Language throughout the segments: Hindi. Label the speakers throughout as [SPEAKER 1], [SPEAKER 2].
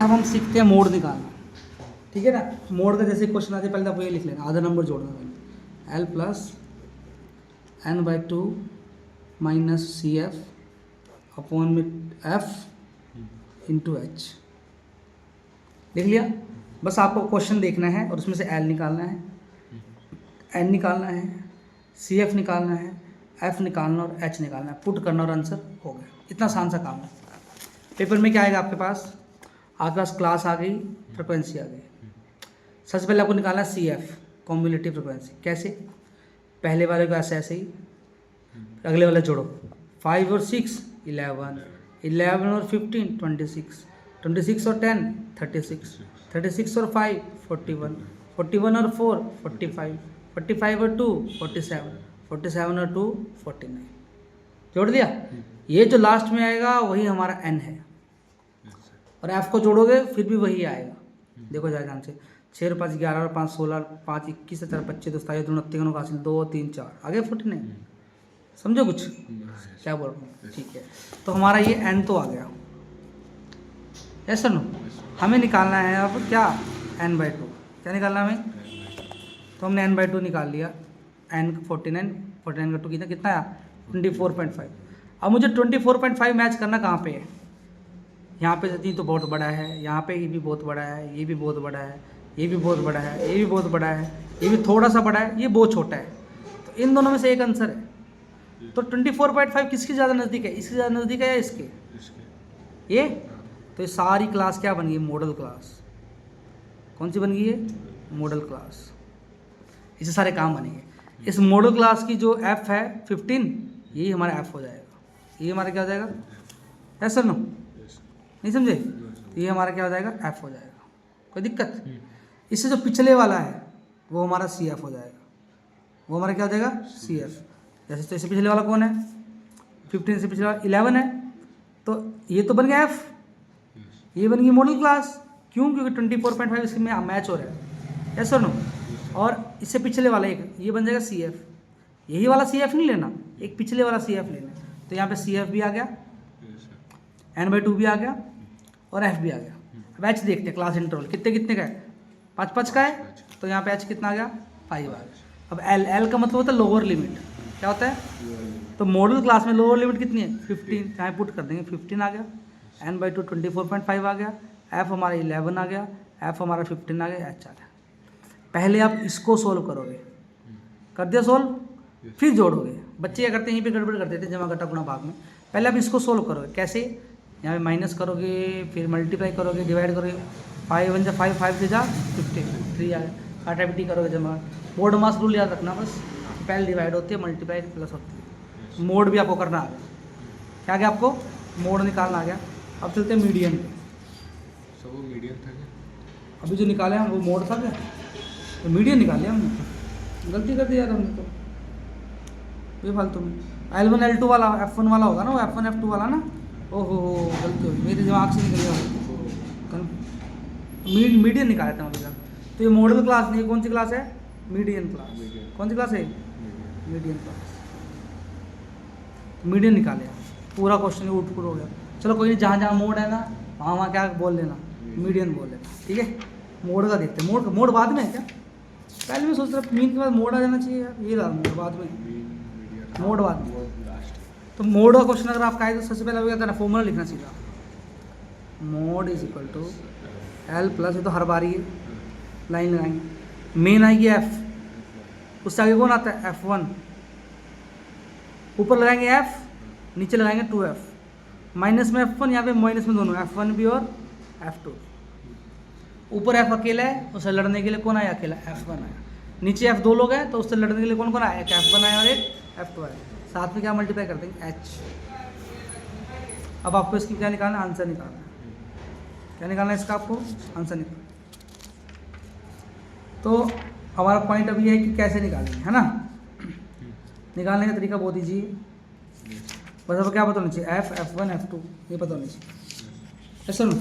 [SPEAKER 1] अब हम सीखते हैं मोड निकालना, ठीक है ना। मोड का जैसे क्वेश्चन आते पहले आपको ये लिख लेना, आधा नंबर जोड़ना पहले, L plus N by two minus C F upon में एफ इंटू एच। लिख लिया। बस आपको क्वेश्चन देखना है और उसमें से एल निकालना है, एन निकालना है, सी एफ निकालना है, एफ निकालना और एच निकालना है, पुट करना और आंसर हो गया। इतना आसान सा काम है। पेपर में क्या आएगा आपके पास क्लास आ गई, फ्रिक्वेंसी आ गई। सबसे पहले आपको निकालना है सी एफ कॉम्युलेटिव फ्रिक्वेंसी। कैसे? पहले वाले को ऐसे ऐसे ही, अगले वाले जोड़ो, 5 और 6 11, 11 और 15 26, 26 और 10 36, 36 और 5 41, 41 और 4 45, 45 और 2 47, 47 और 2 49। जोड़ दिया। ये जो लास्ट में आएगा वही हमारा एन है, और एफ को जोड़ोगे फिर भी वही आएगा। देखो जरा ध्यान से, 6 और 5 11 और 5 16, 5 21 4 25 27 29 का 2 3 4 आगे 49। समझो कुछ क्या बोल रहा हूँ? ठीक है, तो हमारा ये एन तो आ गया। ऐसा नो हमें निकालना है अब क्या, एन बाई टू। क्या निकालना है हमें? तो हमने एन बाई टू निकाल लिया। एन 49 का टू कितना आया? 24.5। अब मुझे 24.5 मैच करना कहाँ पे है? यहाँ पे सचिन तो बहुत बड़ा है, यहाँ पे ये भी बहुत बड़ा है, ये भी बहुत बड़ा है, ये भी बहुत बड़ा है, ये भी बहुत बड़ा है, ये भी थोड़ा सा बड़ा है, ये बहुत छोटा है। तो इन दोनों में से एक आंसर है। तो 24.5 किसकी ज़्यादा नज़दीक है? इसकी ज़्यादा नज़दीक है या इसके? ये। तो ये सारी क्लास क्या बन गई? Model class. कौन सी बन गई है? Model class. इससे सारे काम बनेंगे। इस मॉडल क्लास की जो एफ है 15, यही हमारा एफ हो जाएगा। ये हमारा क्या हो जाएगा? ऐसा नो नहीं समझे? ये हमारा क्या हो जाएगा? एफ हो जाएगा। कोई दिक्कत? इससे जो पिछले वाला है वो हमारा सी एफ हो जाएगा। वो हमारा क्या हो जाएगा? C F. जैसे तो इससे पिछले वाला कौन है? 15 से पिछले वाला 11 है, तो ये तो बन गया एफ, ये बन गई मॉडल क्लास। क्यों? क्योंकि 24.5 इसके में मैच हो रहा है। यस और नो? और इससे पिछले वाला एक ये बन जाएगा सी एफ। यही वाला सी एफ नहीं लेना, एक पिछले वाला सी एफ लेना। तो यहाँ पे सी एफ भी आ गया, एन बाई टू भी आ गया और एफ भी आ गया। अब एच देखते हैं, क्लास इंटरवल कितने कितने का है? 5 का है, तो यहाँ पे एच कितना आ गया? 5 आ गया। अब एल, एल का मतलब होता है लोअर लिमिट। क्या होता है? तो मॉडल क्लास में लोअर लिमिट कितनी है? 15। यहाँ पुट कर देंगे, 15 आ गया। एन बाई टू 24.5 आ गया, एफ हमारा 11 आ गया, एफ हमारा 15 आ गया, एच आ गया। पहले आप इसको सोल्व करोगे, कर दिया सोल्व, फिर जोड़ोगे। बच्चे क्या करते हैं, यहीं पे गड़बड़ कर देते हैं जमा घटा गुणा भाग में। पहले आप इसको सोल्व करोगे। कैसे? यहाँ पे माइनस करोगे, फिर मल्टीप्लाई करोगे, डिवाइड करोगे। 5 1 जा 5, 5 से जा 15, 3 आ गया। काटापिटी करोगे जमा। मोड मास रूल याद रखना बस, पहले डिवाइड होती है, मल्टीप्लाई प्लस होती है। मोड भी आपको करना आ गया। क्या आ गया आपको? मोड निकालना आ गया। अब चलते हैं मीडियन पे।
[SPEAKER 2] सब वो मीडियम था क्या?
[SPEAKER 1] अभी जो निकाले हम वो मोड था क्या? तो मीडियन निकाल लिया हमने, गलती कर दी यार हमने तो ये फालतू में। L1 L2 वाला F1 वाला होगा ना, वो F1 F2 वाला ना। ओहो गलती हो गई, मेरे दिमाग से निकल गया। मीडियन निकाला था मतलब। तो ये मॉडल क्लास नहीं, कौन सी क्लास है? Median class. कौन सी क्लास है? Median class. मीडियन निकाले, पूरा क्वेश्चन आउटपुट हो गया। चलो कोई नहीं, जहाँ जहाँ मोड है ना वहाँ वहाँ क्या बोल लेना? मीडियन बोल लेना। ठीक है, मोड का देखते हैं। मोड बाद में है क्या? पहले मैं सोच रहा मीन के बाद मोड आ जाना चाहिए यार, ये रहा मोड बाद में, मोड बाद में। तो मोड का क्वेश्चन अगर आपका आए तो सबसे पहले क्या करना? फॉर्मूला लिखना सीधा, mode is equal to L plus, ये तो हर बार ही लाइन लगाएंगे। मेन आएगी एफ, उससे आगे कौन आता है? F1। ऊपर लगाएंगे एफ, नीचे लगाएंगे 2F। माइनस में F1, यहाँ पे माइनस में दोनों, F1 भी और F2। ऊपर F अकेला है, उससे लड़ने के लिए कौन आया? अकेला F1 आया। नीचे F दो लोग हैं, तो उससे लड़ने के लिए कौन कौन आया? एक F1 आया और एक F2 आया। साथ में क्या मल्टीप्लाई कर देंगे? H। अब आपको इसकी क्या निकालना है? आंसर निकालना है। क्या निकालना है इसका? आपको आंसर निकालना। तो हमारा पॉइंट अभी है कि कैसे निकालेंगे, है ना। निकालने का तरीका बहुत ईजी है। बस अब क्या पता होना चाहिए? F, F1, F2 ये पता होना चाहिए। ऐसा ना,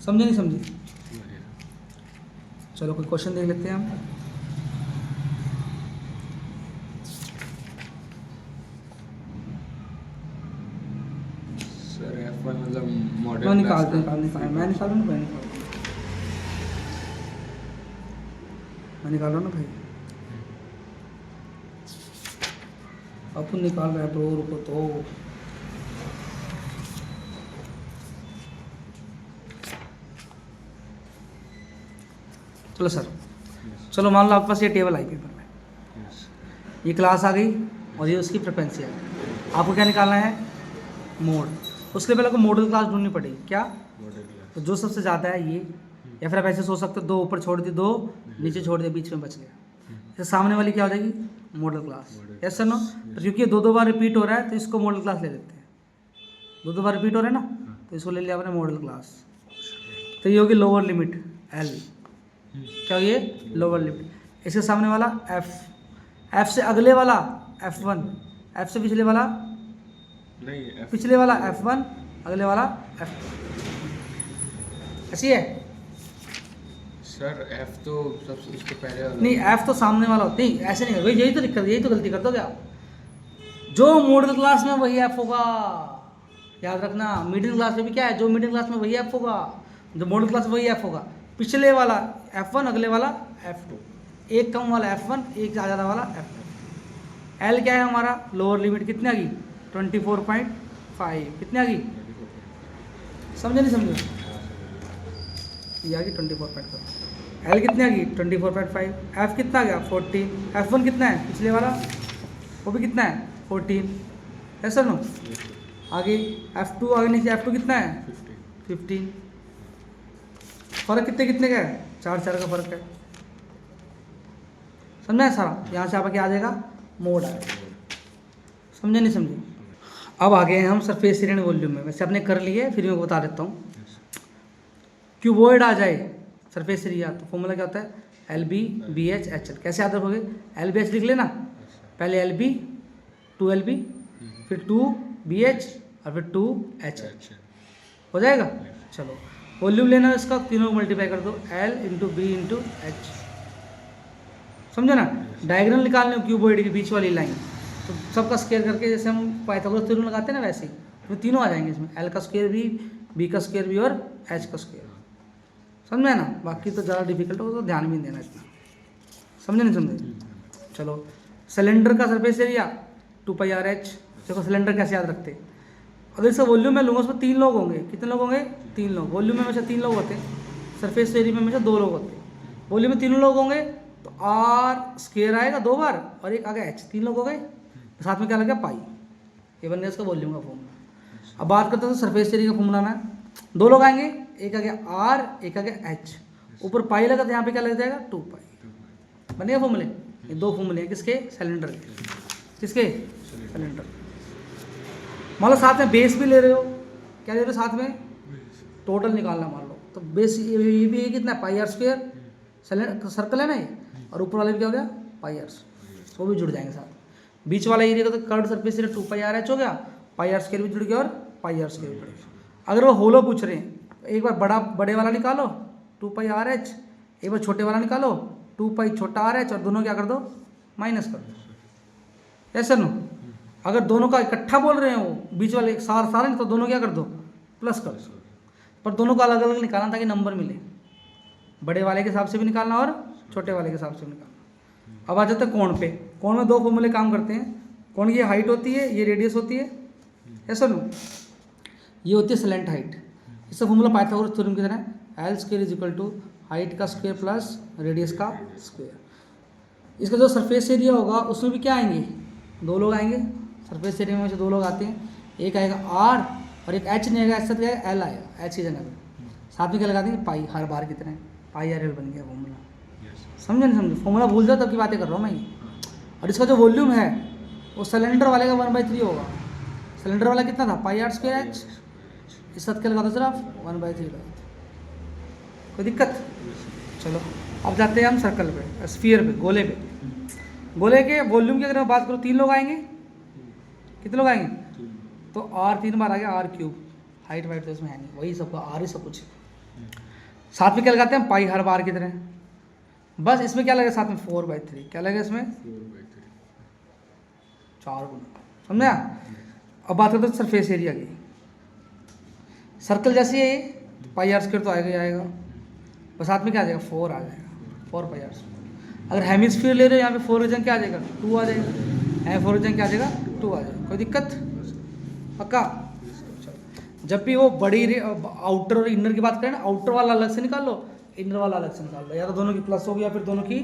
[SPEAKER 1] समझे नहीं समझे? चलो कोई क्वेश्चन देख लेते हैं हम।
[SPEAKER 2] सर F1 मतलब
[SPEAKER 1] मैं निकालते हैं मैं निकाल रहा हूँ ना भाई। अपन निकाल रहा है ब्रो, रुको तो। चलो सर, चलो मान लो आपके पास ये टेबल आई पेपर में, ये क्लास आ गई और ये उसकी फ्रिक्वेंसी आ गई। आपको क्या निकालना है? मोड। उसके पहले आपको मॉडल क्लास ढूंढनी पड़ेगी। क्या? तो जो सबसे ज़्यादा है ये, या फिर आप ऐसे सोच सकते हो 2 ऊपर छोड़ दी, 2 नीचे छोड़ दिया, बीच में बच गया। तो सामने वाली क्या हो जाएगी? Model class. Yes sir no? तो क्योंकि ये 2 बार रिपीट हो रहा है तो इसको मॉडल क्लास ले लेते हैं। 2 बार रिपीट हो रहा है ना, तो इसको ले लिया आपने मॉडल क्लास। तो ये होगी लोअर लिमिट एल। क्या हो ये? Lower limit. इसके सामने वाला एफ, एफ से अगले वाला F1, एफ से पिछले वाला
[SPEAKER 2] नहीं,
[SPEAKER 1] पिछले वाला F1, अगले वाला F2। ऐसी है
[SPEAKER 2] सर F तो सबसे उसके पहले वाला।
[SPEAKER 1] नहीं, F तो सामने वाला होता नहीं, ऐसे नहीं भाई, यही तो दिक्कत, यही तो गलती कर दोगे आप। जो मॉडल क्लास में वही F होगा, याद रखना। मिडिल क्लास में भी क्या है? जो मिडिल क्लास में वही F होगा, जो मॉडल क्लास में वही F होगा। पिछले वाला F1, अगले वाला F2, एक कम वाला F1, एक ज़्यादा वाला F2। L क्या है हमारा? लोअर लिमिट कितनी आ गई? 24.5। कितनी आ गई? समझे नहीं समझे? ये आ गई 24.5। L कितनी आ गई? 24.5। F कितना आ गया? 14। F1 कितना है? पिछले वाला वो भी कितना है? 14। है सर नो? आगे F2, आगे नीचे F2 कितना है? 15। फर्क कितने कितने का है? 4 का फर्क है। समझा है सारा? यहाँ से आपका क्या आ जाएगा? मोड आएगा। समझे नहीं समझे? अब आ गए हैं हम सरफेस एरिया वॉल्यूम में। वैसे आपने कर लिए, फिर मैं बता देता हूँ। क्यूबॉइड आ जाए सरफेस एरिया तो फॉर्मूला क्या होता है? LB BH HL। कैसे याद रखोगे? LBH लिख लेना, पहले LB, 2LB, फिर 2BH और फिर 2HL। हो जाएगा? चलो वॉल्यूम लेना है इसका, तीनों को मल्टीप्लाई कर दो, L into B into H। समझो ना? डायग्राम निकालने हो क्यूबॉइड की बीच वाली लाइन, तो सबका स्क्वायर करके जैसे हम पाइथागोरस थ्योरम लगाते हैं ना, वैसे ही तो तीनों आ जाएंगे इसमें, L का स्क्वायर भी, B का स्क्वायर भी और H का स्क्वायर। समझे ना? बाकी तो ज़्यादा डिफिकल्ट हो तो ध्यान भी नहीं देना इतना। समझे नहीं समझे? चलो सिलेंडर का सरफेस एरिया 2πRH। देखो सिलेंडर कैसे याद रखते हैं? अगर इसका वॉल्यूम मैं लूँगा, उसमें 3 लोग होंगे। कितने लोग होंगे? 3 लोग। वॉल्यूम में हमेशा 3 लोग होते हैं, सरफेस एरिया में हमेशा 2 लोग होते हैं। वॉल्यूम में 3 लोग होंगे तो R स्क्वायर आएगा 2 बार और एक आगे H, 3 लोग हो गए, साथ में क्या लगा? पाई। ये बन गया इसका वॉल्यूम का फॉर्मूला। अब बात करते हैं सरफेस एरिया का फॉर्मूला में। 2 लोग आएंगे, एक आगे R, एक आगे H, ऊपर पाई लगा तो यहाँ पे क्या लग जाएगा? 2π। बनेगा फॉर्मूले? ये 2 फॉर्मूले हैं किसके? सिलेंडर के। किसके? सिलेंडर। मान लो साथ में बेस भी ले रहे हो, क्या ले रहे हो साथ में? टोटल निकालना मान लो, तो बेस ये भी कितना है? πr square. सर्कल है ना ये, और ऊपर वाले भी क्या हो गया? πr, वो भी जुड़ जाएंगे साथ। बीच वाला एरिया का तो कर्व सरफेस एरिया 2πRH हो गया, πr स्क्वायर भी जुड़ गया और πr स्क्वायर भी जुड़ गया। अगर वो होलो पूछ रहे हैं, एक बार बड़े वाला निकालो 2πRH, एक बार छोटे वाला निकालो 2π छोटा RH, और दोनों क्या कर दो? माइनस कर दो। ऐसा नो? अगर दोनों का इकट्ठा बोल रहे हैं वो बीच वाले सारा नहीं, तो दोनों क्या कर दो? प्लस कर दो। पर दोनों को अलग अलग निकालना ताकि नंबर मिले, बड़े वाले के हिसाब से भी निकालना और छोटे वाले के हिसाब से भी निकालना। अब आ जाते हैं कोण पे। कोण में 2 फॉर्मूले काम करते हैं। कोण की हाइट होती है, ये रेडियस होती है। ऐसा नो? ये होती है स्लैंट हाइट। इसका फॉर्मूला पाइथागोरस थ्योरम की तरह है, L square is equal to height का स्क्वायर प्लस रेडियस का स्क्वायर। इसका जो सरफेस एरिया होगा उसमें भी क्या आएंगे? 2 लोग आएंगे। सरफेस एरिया में से 2 लोग आते हैं, एक आएगा R और एक H नहीं आएगा, ऐसा क्या आएगा? L आएगा H की जगह पे। साथ में क्या लगा देंगे? पाई। हर बार कितना है? πRL बन गया फॉर्मूला। समझे नहीं समझे? फॉर्मूला भूल जाओ तब की बातें कर रहा हूँ मैं। और इसका जो वॉल्यूम है वो सिलेंडर वाले का 1/3 होगा। सिलेंडर वाला कितना था? πr square H। इस साथ क्या लगा दो सिर्फ? 1/3 लगा दो। कोई दिक्कत? चलो अब जाते हैं हम सर्कल पे, स्फीयर पे, गोले पे। गोले के वॉल्यूम की अगर मैं बात करूँ, 3 लोग आएंगे। कितने लोग आएंगे? तो R 3 बार आ गया, R3। हाइट वाइट तो इसमें है नहीं, वही सबका R ही सब कुछ। साथ में क्या लगाते हैं? पाई, हर बार की तरह। बस इसमें क्या लगेगा साथ में? 4/3। क्या लगेगा इसमें? 4 गुना। समझा? अब बात करते हैं सरफेस एरिया की। सर्कल जैसे है ये, पाई आर स्क्वायर तो आएगा ही आएगा, और साथ में क्या आ जाएगा 4 आ जाएगा, 4 पाई आर स्क्वायर। अगर हेमिस्फीयर ले रहे हो यहाँ पे 4 रीजन क्या आ जाएगा 2 आ जाएगा, 4 रीजन क्या आ जाएगा 2 आ जाएगा, कोई दिक्कत पक्का। जब भी वो बड़ी आउटर और इनर की बात करें ना, आउटर वाला अलग से निकाल लो, इनर वाला अलग से निकाल लो, या तो दोनों की प्लस होगी या फिर दोनों की,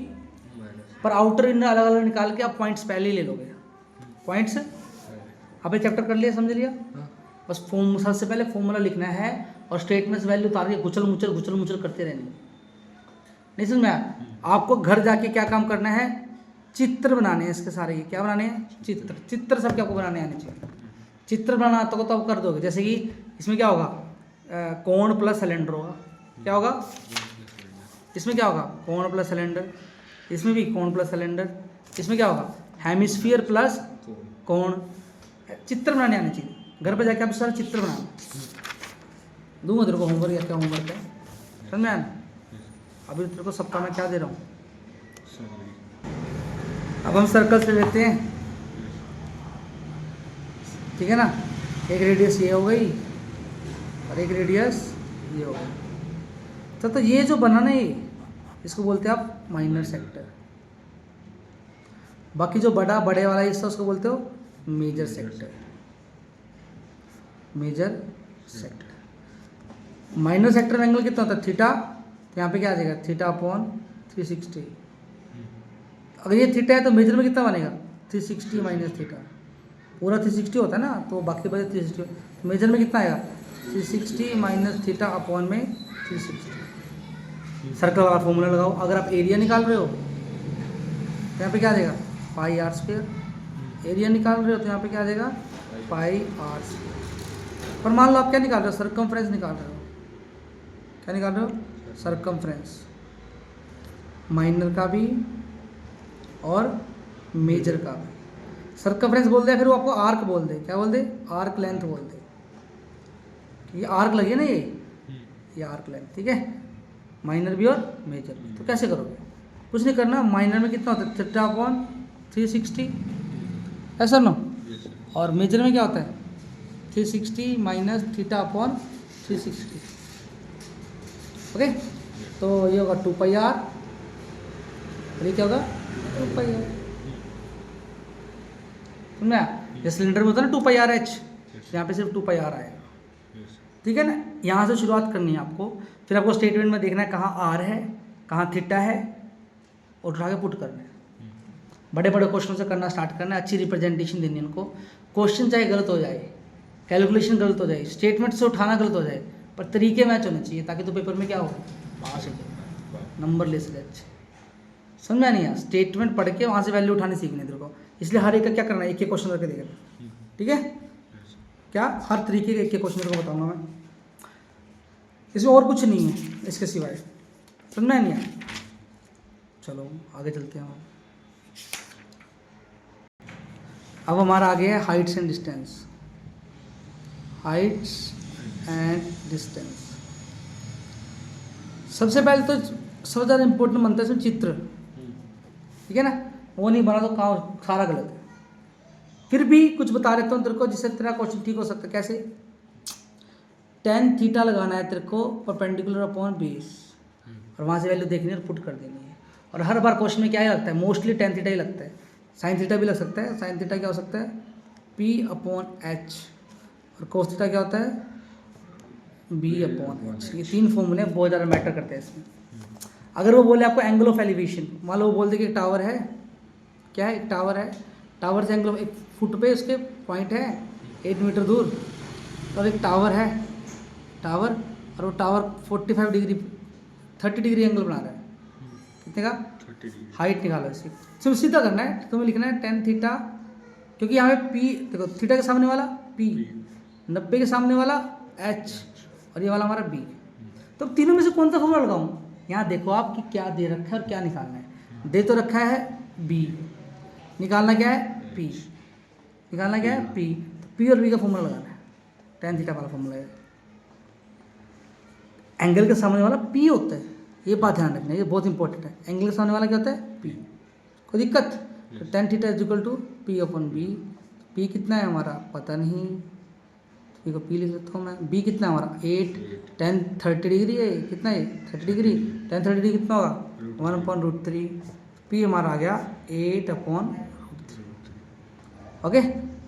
[SPEAKER 1] पर आउटर इनर अलग अलग निकाल के आप पॉइंट्स पहले ही ले लोगे। पॉइंट्स अभी चैप्टर कर लिया, समझ लिया, बस फॉर्म सबसे पहले फॉर्मूला लिखना है और स्टेटमेंट्स वैल्यू उतार के गुचल मुचल करते रहने। नहीं समझ में आया? आपको घर जाके क्या काम करना है, चित्र बनाने हैं इसके सारे, क्या बनाने हैं चित्र, चित्र सबके आपको बनाने आने चाहिए। चित्र बनाना आता हो तो आप कर दोगे, जैसे कि इसमें क्या होगा कोण प्लस सिलेंडर होगा, क्या होगा इसमें, क्या होगा कोण प्लस सिलेंडर, इसमें भी कोण प्लस सिलेंडर, इसमें क्या होगा हेमिस्फीयर प्लस कोण। चित्र बनाने आने चाहिए, घर पे जाके आप सारा चित्र बनाना। दूंगा तेरे को होमवर्क, या क्या होमवर्क है समझ में आया? अभी तेरे को सबका मैं क्या दे रहा हूँ। अब हम सर्कल से लेते हैं, ठीक है ना, एक रेडियस ये हो गई और एक रेडियस ये हो गई। तो ये जो बना ना ये, इसको बोलते हैं आप माइनर सेक्टर। बाकी जो बड़े वाला हिस्सा उसको बोलते हो major sector, major sector. Minor sector angle कितना होता है थीटा, तो यहाँ पे क्या आ जाएगा थीटा अपॉन 360। अगर ये थीटा है तो मेजर में कितना बनेगा 360 माइनस थीटा, पूरा 360 होता है ना, तो बाकी बचे 360, तो मेजर में कितना आएगा 360 माइनस थीटा अपॉन में 360। सर्कल वाला फॉर्मूला लगाओ। अगर आप एरिया निकाल रहे हो तो यहाँ पे क्या आ जाएगा पाई आर स्क्वायर, एरिया निकाल रहे हो तो यहाँ पे क्या आ जाएगा पाई आर स्क्वायर। पर मान लो आप क्या निकाल रहे हो सर्कमफ्रेंस निकाल रहे हो, क्या निकाल रहे हो सर्कमफ्रेंस, माइनर का भी और मेजर का भी। सर्कमफ्रेंस बोल दे, फिर वो आपको आर्क बोल दे, क्या बोल दे आर्क लेंथ बोल दे, ये आर्क लगी है ना ये आर्क लेंथ, ठीक है, माइनर भी और मेजर भी। तो कैसे करोगे, कुछ नहीं करना, माइनर में कितना होता है थीटा अपॉन 360, ऐसा ना, और मेजर में क्या होता है 360 माइनस थीटा अपॉन 360। ओके, तो ये होगा 2 पाई आर, और ये क्या होगा 2 पाई आर। सुनना, ये सिलेंडर में होता है ना 2 पाई आर एच, यहाँ पे सिर्फ 2 पाई आर आएगा, ठीक है ना। यहाँ से शुरुआत करनी है आपको, फिर आपको स्टेटमेंट में देखना है कहाँ आर है कहाँ थीटा है, और उठा के पुट करना है। बड़े बड़े क्वेश्चन से करना स्टार्ट करना है, अच्छी रिप्रेजेंटेशन देनी है उनको। क्वेश्चन चाहे गलत हो जाए, कैलकुलेशन गलत हो जाए, स्टेटमेंट से उठाना गलत हो जाए, पर तरीके मैच होने चाहिए, ताकि तो पेपर में क्या हो पास हो जाए, नंबर ले सके अच्छे। समझा नहीं यार, स्टेटमेंट पढ़ के वहाँ से वैल्यू उठाने सीखने तेरे को, इसलिए हर एक का क्या करना है, एक एक क्वेश्चन करके देखना, ठीक है, क्या हर तरीके के एक एक क्वेश्चन तेरे को बताऊंगा मैं, इसमें और कुछ नहीं है इसके सिवाय। समझना नहीं यार, चलो आगे चलते हैं। अब हमारा आ गया है Heights and distance, Heights and distance. सबसे पहले तो सबसे ज़्यादा इंपॉर्टेंट बनता है इसमें चित्र, ठीक है ना, वो नहीं बना तो काम सारा गलत है। फिर भी कुछ बता देता हूँ तेरे को जिससे तेरा क्वेश्चन ठीक हो सकता है। कैसे, tan थीटा लगाना है तेरे को परपेंडिकुलर अपॉन बेस, और वहाँ से वैल्यू देखनी है और पुट कर देनी है। और हर बार क्वेश्चन में क्या ही लगता है, मोस्टली tan थीटा ही लगता है, साइन थीटा भी लग सकता है। साइन थीटा क्या हो सकता है P अपॉन एच, और कोस थीटा क्या होता है B अपॉन एच। ये 3 फॉर्मूले बहुत ज़्यादा मैटर करते हैं इसमें। अगर वो बोले आपको एंगल ऑफ एलिवेशन, मान लो वो बोल दे कि टावर है, क्या है टावर है, टावर से एंगल ऑफ 1 फुट पे उसके पॉइंट है 8 मीटर दूर, और एक टावर है टावर, और वो टावर 45 डिग्री 30 डिग्री एंगल बना रहा है, कितने का
[SPEAKER 2] 30 डिग्री
[SPEAKER 1] हाइट निकालो इसकी। सिर्फ सीधा करना है, तुम्हें लिखना है tan थीटा, क्योंकि यहाँ पे P देखो, थीटा के सामने वाला P, 90 के सामने वाला H, और ये वाला हमारा B। तो तीनों में से कौन सा फॉर्मूला लगाऊँ, यहाँ देखो आप कि क्या दे रखा है और क्या निकालना है। दे तो रखा है B, निकालना क्या है P, निकालना क्या है P, तो P और B का फॉर्मूला लगाना है, tan थीटा वाला फॉर्मूला है। एंगल के सामने वाला P होता है, ये बात ध्यान रखना है, ये बहुत इंपॉर्टेंट है। एंगल के सामने वाला क्या होता है P, कोई दिक्कत, तो tan theta is equal to P upon B। P कितना है हमारा पता नहीं, पी को पी लिख लेता हूँ मैं। बी कितना है हमारा 8 10 30 डिग्री है, कितना है 30 डिग्री, 10 30 डिग्री कितना होगा 1/√3। पी हमारा आ गया 8/√3। ओके,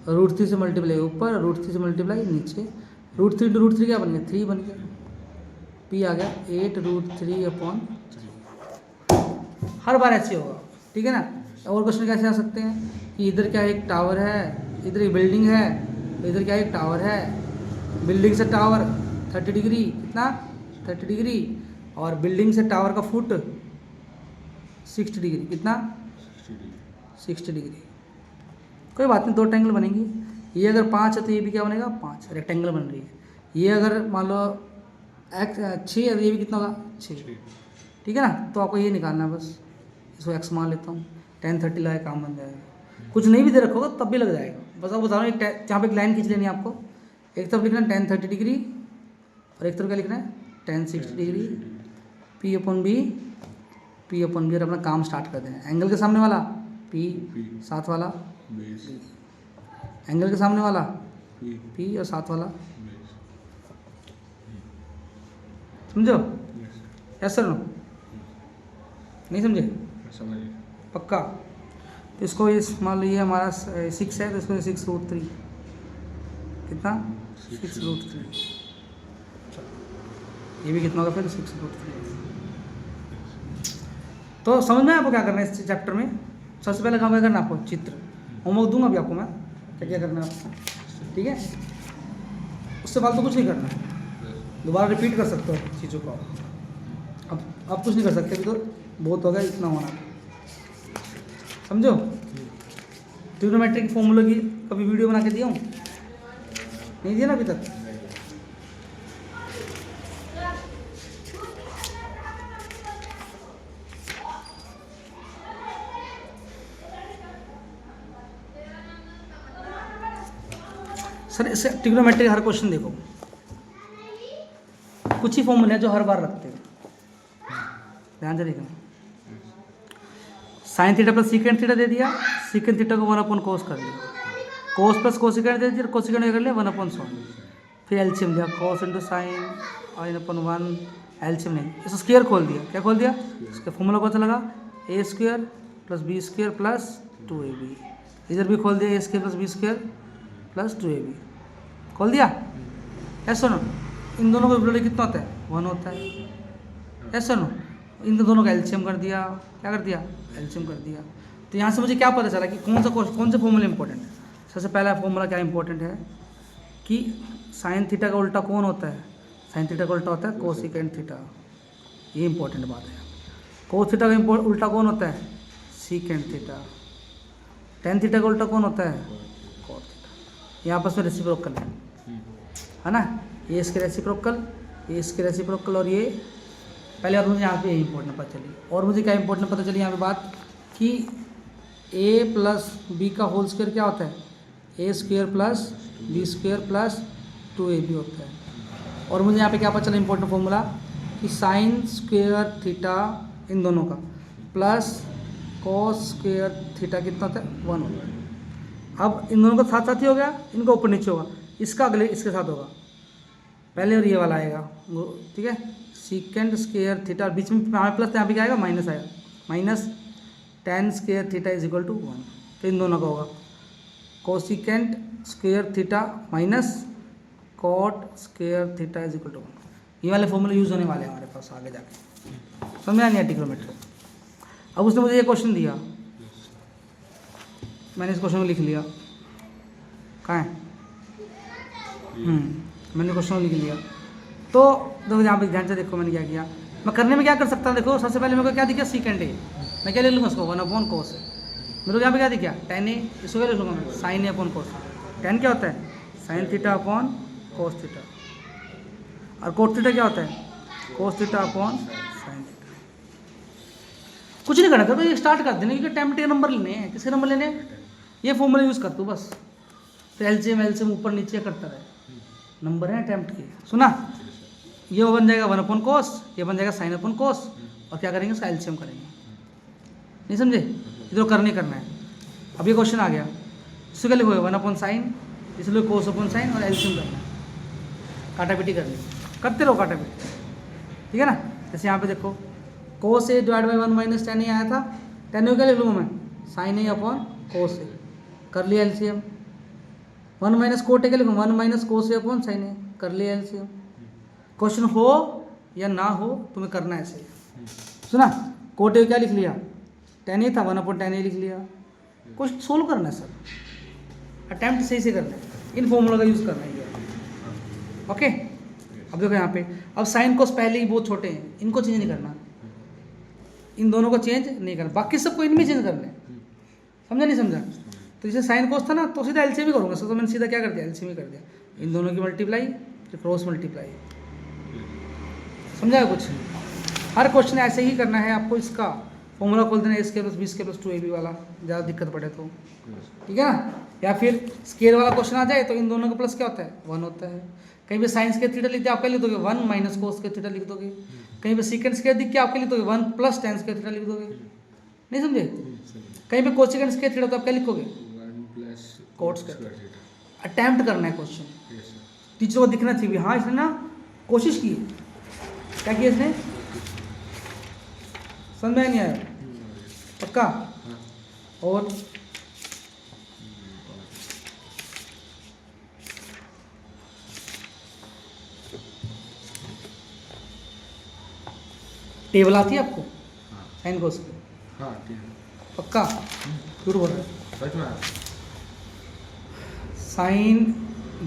[SPEAKER 1] √3 से मल्टीप्लाई ऊपर, √3 से मल्टीप्लाई नीचे, √3 × √3 क्या बन गया 3 बन गया। पी आ गया 8√3/3। हर बार ऐसे होगा, ठीक है ना। और क्वेश्चन कैसे आ सकते हैं कि इधर क्या एक टावर है, इधर एक बिल्डिंग है, इधर क्या एक टावर है, बिल्डिंग से टावर 30 डिग्री, कितना 30 डिग्री, और बिल्डिंग से टावर का फुट 60 डिग्री, कितना 60 डिग्री। कोई बात नहीं, 2 ट्रायंगल बनेंगी। ये अगर 5 है तो ये भी क्या बनेगा 5, रेक्टेंगल बन रही है। ये अगर मान लो 6 है तो ये भी कितना होगा 6, ठीक है ना। तो आपको ये निकालना है बस, इसको x मान लेता हूँ, 10 30 लगाए काम बन जाएगा। कुछ नहीं भी दे रखोगा तब भी लग जाएगा। बस आप बता रहा हूँ, जहाँ पे एक लाइन खींच लेनी है आपको, एक तरफ लिखना है 10 30 डिग्री और एक तरफ क्या लिखना है 10 60 डिग्री। P अपन बी और अपना काम स्टार्ट कर दें। एंगल के सामने वाला P, साथ वाला B, एंगल के सामने वाला P और साथ वाला, समझो? Yes sir no? नहीं समझे? पक्का? तो इसको इस मान लो ये हमारा 6 है तो इसको 6√3, कितना 6√3। ये भी कितना होगा फिर 6√3। तो समझ में आपको क्या करना है इस चैप्टर में। सबसे पहले काम क्या करना है आपको, चित्र। होमवर्क दूंगा अभी आपको मैं, क्या क्या करना है आपको, ठीक है। उससे फालतू कुछ नहीं करना है, दोबारा रिपीट कर सकते हो चीज़ों को। अब कुछ नहीं कर सकते, अभी तो बहुत हो गया इतना होना, समझो। ट्रिग्नोमेट्री की फॉर्मूला की कभी वीडियो बना के दिया हूँ, नहीं दिया ना अभी तक। सर इससे ट्रिग्नोमेट्री हर क्वेश्चन देखो, कुछ ही फॉर्मूले हैं जो हर बार रखते हैं, ध्यान से देखना। Sine theta plus secant theta दे दिया, सीकेंड थीटा को 1/cos कर दिया, कोस प्लस कोसिकेंड दे दिया, कोसिकेंड कर लिया 1/100, फिर एलसीएम दिया cos × sin r/1, एलसीएम नहीं, इसको स्क्वायर खोल दिया। क्या खोल दिया? इसका फॉर्मूला कौन सा लगा, a² + b² + 2ab। इधर भी खोल दिया, a² + b² + 2ab, खोल दिया। ऐसा नो, इन दोनों का विलोम कितना होता है 1 होता है। ऐसा नो, इन दोनों का एलसीएम कर दिया, क्या कर दिया एलसीएम कर दिया। तो यहाँ से मुझे क्या पता चला कि कौन से फॉर्मूला इंपॉर्टेंट है। सबसे पहला फॉर्मूला क्या इंपॉर्टेंट है कि साइन थीटा का उल्टा कौन होता है, साइन थीटा का उल्टा होता है कोसिकेंड थीटा, ये इंपॉर्टेंट बात है। कोस थीटा का उल्टा कौन होता है सीकेंड थीटा, टेन थीटा का उल्टा कौन होता है कॉट थीटा। ये आपस में रेसिप्रोकल है ना, ये इसके रेसिप्रोकल, ये इसके रेसिप्रोकल, और ये पहले। और मुझे यहाँ पे इंपॉर्टेंट पता चली, और मुझे क्या इंपॉर्टेंट पता चली यहाँ पे बात कि a + b का होल स्क्वायर क्या होता है a² + b² + 2ab होता है। और मुझे यहाँ पे क्या पता चला इंपॉर्टेंट फॉर्मूला कि साइन स्क्वायर थीटा इन दोनों का प्लस कॉस स्क्वायर थीटा कितना होता है 1 होता है। अब इन दोनों का साथ साथ ही हो गया, इनका ऊपर नीचे होगा, इसका अगले इसके साथ होगा पहले, और ये वाला आएगा, ठीक है। सीकेंड स्क्वायर थीटा बीच में प्लस, यहाँ पे क्या आएगा माइनस आएगा, -tan स्क्वायर थीटा = 1। तो इन दोनों का होगा cosecant square theta minus cot square theta = 1। ये वाले फॉर्मूले यूज़ होने वाले हैं हमारे पास आगे जाके, समझ में आ नहीं ट्रिग्नोमेट्री। अब उसने मुझे ये क्वेश्चन दिया, मैंने इस क्वेश्चन को लिख लिया, कहाँ है मैंने क्वेश्चन लिख लिया। तो देखो यहाँ पे ध्यान से देखो मैंने क्या किया, मैं करने में क्या कर सकता हूँ। देखो सबसे पहले मेरे को क्या दिखा सीकेंड a, मैं क्या ले लूँगा उसको 1/cos है। मेरे को यहाँ पे क्या दिखा tan a, इसको क्या ले लूँगा मैं sin a/cos। tan क्या होता है sin θ/cos थीटा, और cos थीटा क्या होता है cos θ/sin थीटा। कुछ नहीं करना था, तो ये स्टार्ट कर देना, क्योंकि टाइम के नंबर लेने हैं। किसके नंबर लेने हैं, ये फॉर्मूला यूज़ कर तू बस। तो एलसीएम ऊपर नीचे करता रहे, नंबर है अटेम्प्ट के। सुना, ये बन जाएगा 1/cos, ये बन जाएगा sin/cos, और क्या करेंगे इसका एलसीएम करेंगे। नहीं समझे, इधर करना है। अब ये क्वेश्चन आ गया, इसको क्या लिखोगे 1/sin, इसलिए cos/sin और एलसीएम करना है। काटापीटी करनी, करते रहो काटापीटी, ठीक है ना। जैसे यहाँ पे देखो कोस ए डिवाइड बाई 1 माइनस टेन ए आया था, टेन ए क्या लिख लूँ मैं, साइन ए अपॉन कोस ए, कर लिया एलसीएम। 1 माइनस कोट ए क्या लिखूँ, 1 माइनस कोस ए अपॉन साइन ए, कर लिया एलसीएम। क्वेश्चन हो या ना हो तुम्हें करना है ऐसे, सुना। कोट ए क्या लिख लिया, टेन ए था, 1 अपॉन टेन ए लिख लिया। क्वेश्चन सोल्व करना है सर, अटैम्प्ट सही से करना है, इन फॉर्मूला का यूज़ करना है ये, ओके। अब देखो यहाँ पे, अब साइन कोस पहले ही बहुत छोटे हैं, इनको चेंज नहीं करना, इन दोनों को चेंज नहीं करना, बाकी सबको इनमें चेंज करना है, समझा नहीं समझा। तो जैसे साइन कोस था ना, तो सीधा एलसीएम ही करूँगा सर, तो मैंने सीधा क्या कर दिया, एलसीएम ही कर दिया, इन दोनों की मल्टीप्लाई फिर क्रॉस मल्टीप्लाई, समझा कुछ। हर क्वेश्चन ऐसे ही करना है आपको, इसका फॉर्मूला खोल देना, A square plus B square plus 2ab वाला, ज़्यादा दिक्कत पड़े तो, ठीक है ना। या फिर स्केयर वाला क्वेश्चन आ जाए तो इन दोनों का प्लस क्या होता है, 1 होता है। कहीं पे साइंस के थीटा लिख दिया, आप क्या लिख दोगे, 1 माइनस कोस के थीटा लिख दोगे। कहीं पे सीकेंड स्केयर दिख के आप क्या लिख दोगे, 1 प्लस टेन स्केयर थीटा लिख दोगे, नहीं समझे। कहीं पे कोसिकेंड स्केयर थीटा तो आप क्या लिखोगे,
[SPEAKER 2] 1 प्लस
[SPEAKER 1] कोट स्क्वायर। अटैम्प्ट करना है क्वेश्चन, टीचर को दिखना चाहिए हाँ इसने ना कोशिश की, क्या किया इसने, समझ में नहीं आया, पक्का। और टेबल आती है आपको साइन कोस की,
[SPEAKER 2] हाँ ठीक है,
[SPEAKER 1] पक्का, झूठ बोल रहे हैं।
[SPEAKER 2] सच में
[SPEAKER 1] साइन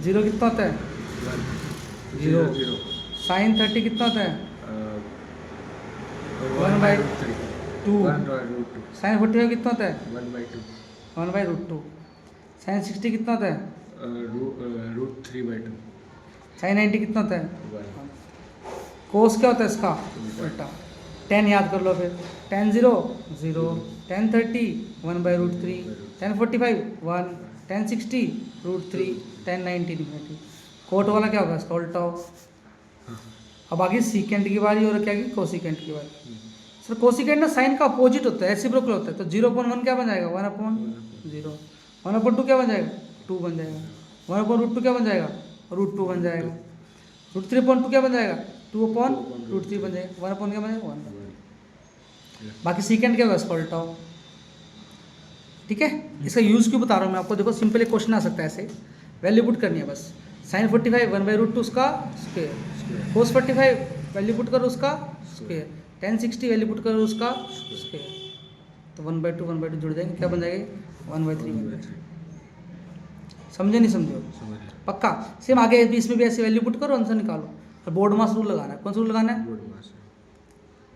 [SPEAKER 1] 0 कितना होता है,
[SPEAKER 2] 0
[SPEAKER 1] साइन 30 कितना होता है, 1/2।
[SPEAKER 2] 1/√2
[SPEAKER 1] साइन 45 कितना होता है,
[SPEAKER 2] 1/2
[SPEAKER 1] 1/√2। साइन 60 कितना होता है,
[SPEAKER 2] √3/2
[SPEAKER 1] साइन 90 कितना होता है,
[SPEAKER 2] 1
[SPEAKER 1] कोस क्या होता है इसका उल्टा। 10 याद कर लो फिर, 10 0 0, 10 30 1/√3, 10 45 1, 10 60 √3, 10 90 -90। कोट वाला क्या होगा इसका उल्टा हो। अब आगे सीकेंड की बारी और क्या की कोसिकेंड की बारी। सर कोसिकेंड ना साइन का अपोजिट होता है, रेसिप्रोकल होता है, तो 0/1 क्या बन जाएगा, 1/0। 1/2 क्या बन जाएगा, 2 बन जाएगा। 1/√2 क्या बन जाएगा, √2 बन जाएगा। √3/2 क्या बन जाएगा, 2/√3 बन जाएगा। 1 क्या बन जाएगा, 1। बाकी सीकेंड क्या होगा इसका उल्टा हो, ठीक है। इसका यूज़ क्यों बता रहा हूँ मैं आपको, देखो सिंपल एक क्वेश्चन आ सकता है ऐसे, वैल्यू पुट करनी है बस। साइन 45 1/√2 उसका स्क्वायर, कोस 45 वैल्यू पुट करो उसका स्क्वायर, 10 60 वैल्यू पुट करो उसका स्क्वायर, तो 1/2 जुड़ जाएंगे, क्या बन जाएगा 1/3 बन जाएगा। समझे नहीं समझे, पक्का। सेम आगे इसमें भी ऐसे वैल्यू पुट करो, आंसर निकालो। और बोर्ड मास रूल लगाना है, कौन सा रूल लगाना है,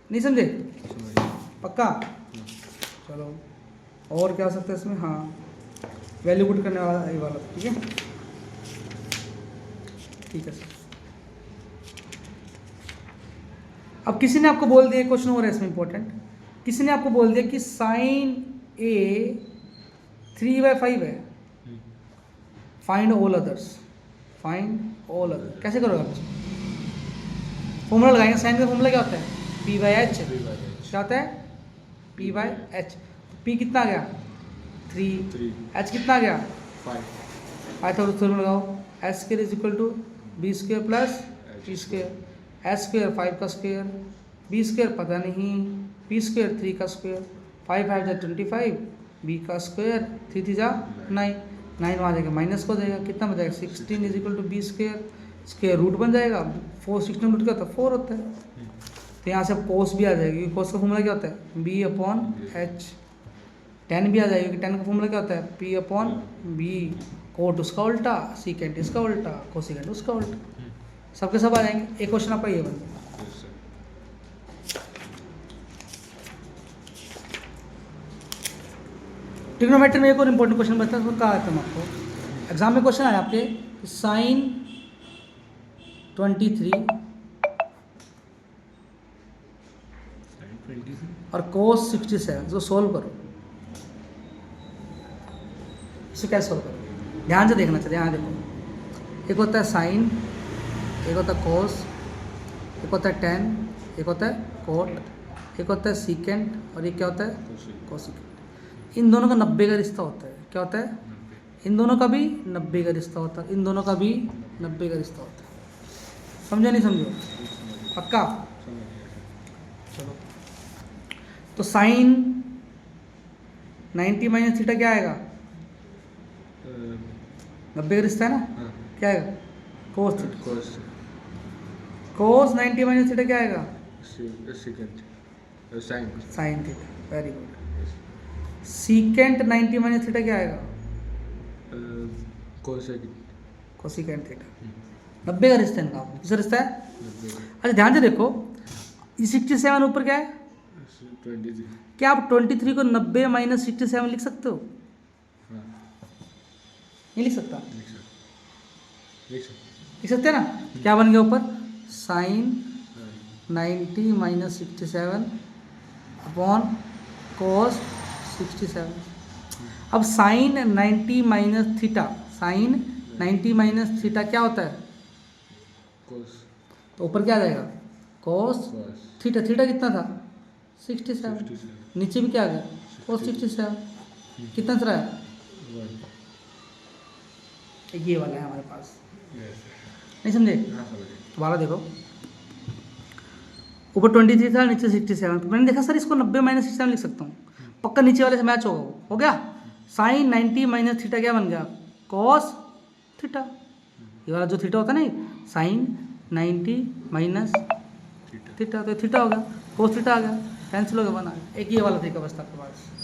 [SPEAKER 1] नहीं समझे, पक्का। चलो और क्या हो सकता है इसमें, हाँ वैल्यू पुट करने वाला ये वाला, ठीक है ठीक है सर। अब किसी ने आपको बोल दिया, क्वेश्चन हो रहा है इसमें इंपॉर्टेंट, किसी ने आपको बोल दिया कि साइन ए 3/5 है, find all others, find all other. कैसे करोगे आप इसको, फॉर्मूला लगाएंगे। साइन का फॉर्मूला क्या होता है, P/H। क्या होता है, P/H। P कितना आ गया 3, H कितना आ गया 5। आया था फॉर्मूला लगाओ, H square is equal to B square plus P square. H square 5 का स्क्वायर, बी स्क्वायर पता नहीं, पी स्क्वायर 3 का स्क्वायर, 5 5 जा 25, बी का स्क्वायर 3 3 जा 9, 9 वहाँ जाएगा माइनस को जाएगा, कितना बन जाएगा 16 is equal to B square, square root बन जाएगा 4, 16 रूट क्या होता है 4 होता है। तो यहाँ से कोस भी आ जाएगी, कोस का फॉर्मूला क्या होता है B/H। टेन भी आ जाएगी, क्योंकि टेन का फॉर्मूला क्या होता है P/B। कोट उसका उल्टा, सीकेंट इसका उल्टा, कोसिकेंट उसका उल्टा, सबके सब आ जाएंगे। एक क्वेश्चन आपका ये बन जाएगा। ट्रिग्नोमेट्री में एक और इम्पोर्टेंट क्वेश्चन बता है, कहा था मैं आपको, एग्जाम में क्वेश्चन आया आपके, साइन 23 और कोस 67, इसको सोल्व करो। इसे कैसे सोल्व करो, ध्यान से देखना चाहिए। यहाँ देखो, एक होता है साइन, एक होता है कोस, एक होता है टेन, एक होता है कोट, एक होता है सीकेंट, और एक क्या होता है कोसिकेंट। इन दोनों का 90 का रिश्ता होता है। क्या होता है, इन दोनों का भी 90 का रिश्ता होता है, इन दोनों का भी 90 का रिश्ता होता है। समझो नहीं समझो? पक्का? चलो, तो साइन 90 माइनस थीटा क्या आएगा? 90 का रिश्ता है ना,
[SPEAKER 2] हाँ
[SPEAKER 1] क्या आएगा? Cos theta.
[SPEAKER 2] Cos
[SPEAKER 1] cos 90 minus theta क्या आएगा?
[SPEAKER 2] Second sine
[SPEAKER 1] sine theta. Very good. Secant 90 minus theta क्या आएगा?
[SPEAKER 2] Cosecant
[SPEAKER 1] cosecant theta. 90 का रिश्ता है इनका, किसका रिश्ता है? अच्छा ध्यान से देखो, 67 ऊपर क्या है?
[SPEAKER 2] 23
[SPEAKER 1] क्या आप 23 को 90 माइनस 67 लिख सकते हो?
[SPEAKER 2] हाँ
[SPEAKER 1] नहीं लिख सकता?
[SPEAKER 2] लिख
[SPEAKER 1] लिख सकते हैं ना? क्या बन गया ऊपर? Sine 90 minus 67 upon cos 67। अब sine 90 minus theta, sine 90 minus theta क्या होता है?
[SPEAKER 2] कोस
[SPEAKER 1] तो ऊपर क्या आ जाएगा? कोस
[SPEAKER 2] कोस
[SPEAKER 1] थीटा। थीटा कितना था? 67।
[SPEAKER 2] 67
[SPEAKER 1] नीचे भी क्या आ गया? कोस 67। कितना चला है?
[SPEAKER 2] 1
[SPEAKER 1] ये वाला है हमारे पास।
[SPEAKER 2] यस
[SPEAKER 1] नहीं समझे?
[SPEAKER 2] हाँ समझ गए
[SPEAKER 1] दोबारा देखो, ऊपर 23 था, नीचे 67। तो मैंने देखा सर इसको 90 माइनस 67 लिख सकता हूँ, पक्का नीचे वाले से मैच होगा वो। हो गया? साइन 90 माइनस थीटा क्या बन गया? Cos theta. ये वाला जो थीटा होता है ना, साइन 90 माइनस थीटा, तो थीटा हो गया, कोस थीटा आ गया, कैंसिल हो गया, बना। एक ये वाला तरीका बचता आपके पास।